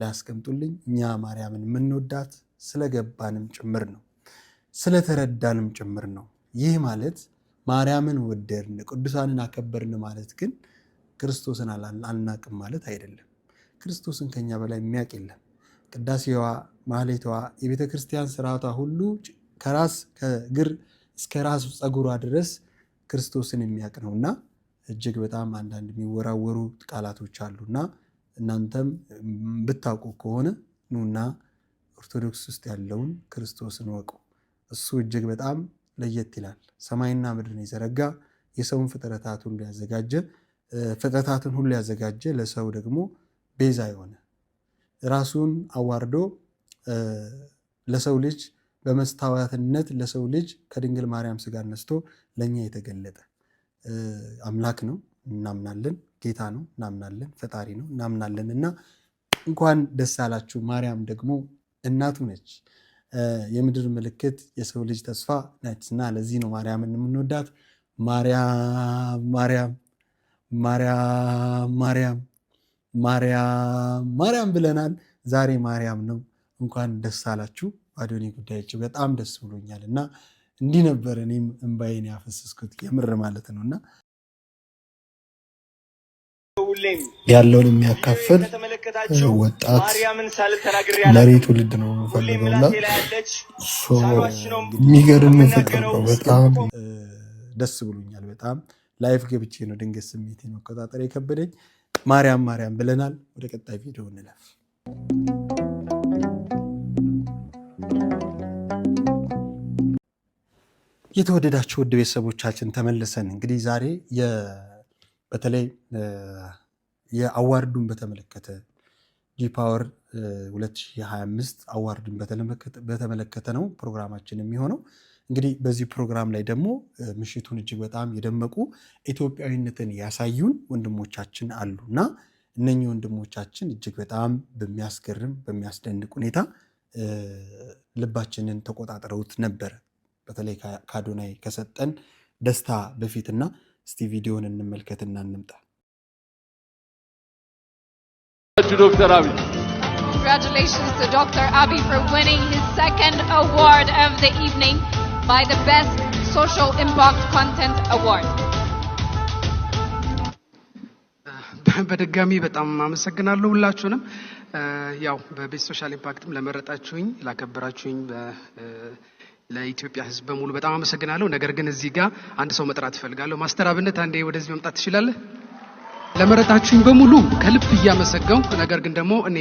ላስቀምጡልኝ። እኛ ማርያምን የምንወዳት ስለገባንም ጭምር ነው፣ ስለተረዳንም ጭምር ነው። ይህ ማለት ማርያምን ወደድን ቅዱሳንን አከበርን ማለት ግን ክርስቶስን አልናቅም ማለት አይደለም። ክርስቶስን ከኛ በላይ የሚያውቅ የለም። ቅዳሴዋ፣ ማህሌቷ፣ የቤተ ክርስቲያን ስርዓቷ ሁሉ ከራስ ከእግር እስከ ራስ ፀጉሯ ድረስ ክርስቶስን የሚያውቅ ነውና እጅግ በጣም አንዳንድ የሚወራወሩ ቃላቶች አሉና እናንተም ብታውቁ ከሆነ ኑና ኦርቶዶክስ ውስጥ ያለውን ክርስቶስን ወቁ። እሱ እጅግ በጣም ለየት ይላል። ሰማይና ምድርን የዘረጋ የሰውን ፍጥረታትን ሁሉ ያዘጋጀ ለሰው ደግሞ ቤዛ የሆነ ራሱን አዋርዶ ለሰው ልጅ በመስታወትነት ለሰው ልጅ ከድንግል ማርያም ስጋ ነስቶ ለኛ የተገለጠ አምላክ ነው እናምናለን። ጌታ ነው እናምናለን። ፈጣሪ ነው እናምናለን። እና እንኳን ደስ አላችሁ። ማርያም ደግሞ እናቱ ነች። የምድር ምልክት፣ የሰው ልጅ ተስፋ ነች እና ለዚህ ነው ማርያምን የምንወዳት። ማርያም ማርያም ማርያም ማርያም ማርያም ማርያም ብለናል። ዛሬ ማርያም ነው። እንኳን ደስ አላችሁ። ባዶኒ ጉዳዮች በጣም ደስ ብሎኛል እና እንዲህ ነበር እኔም እንባዬን ያፈሰስኩት የምር ማለት ነው። እና ያለውን የሚያካፍል ወጣት መሪ ትውልድ ነው የምፈልገውና የሚገርም ፍቅር ነው። በጣም ደስ ብሎኛል። በጣም ላይፍ ገብቼ ነው ድንገት ስሜቴን መቆጣጠር የከበደኝ። ማርያም ማርያም ብለናል። ወደ ቀጣይ ቪዲዮ እንለፍ። የተወደዳችሁ ውድ ቤተሰቦቻችን ተመልሰን እንግዲህ ዛሬ በተለይ የአዋርዱን በተመለከተ ጂፓወር 2025 አዋርዱን በተመለከተ ነው ፕሮግራማችን የሚሆነው። እንግዲህ በዚህ ፕሮግራም ላይ ደግሞ ምሽቱን እጅግ በጣም የደመቁ ኢትዮጵያዊነትን ያሳዩን ወንድሞቻችን አሉና እነኚህ ወንድሞቻችን እጅግ በጣም በሚያስገርም በሚያስደንቅ ሁኔታ ልባችንን ተቆጣጥረውት ነበረ። በተለይ ከአዶናይ ከሰጠን ደስታ በፊትና እስቲ ቪዲዮን እንመልከትና እንምጣ። ዶክተር አብይ Congratulations to Dr. Abiy for winning his second award of the evening by the Best Social Impact Content Award. በድጋሚ በጣም አመሰግናለሁ ሁላችሁንም። ያው በቤስት ሶሻል ኢምፓክትም ለመረጣችሁኝ ላከበራችሁኝ ለኢትዮጵያ ሕዝብ በሙሉ በጣም አመሰግናለሁ። ነገር ግን እዚህ ጋር አንድ ሰው መጥራት እፈልጋለሁ። ማስተር አብነት አንዴ ወደዚህ መምጣት ትችላለህ? ለመረጣችሁኝ በሙሉ ከልብ እያመሰገንኩ ነገር ግን ደግሞ እኔ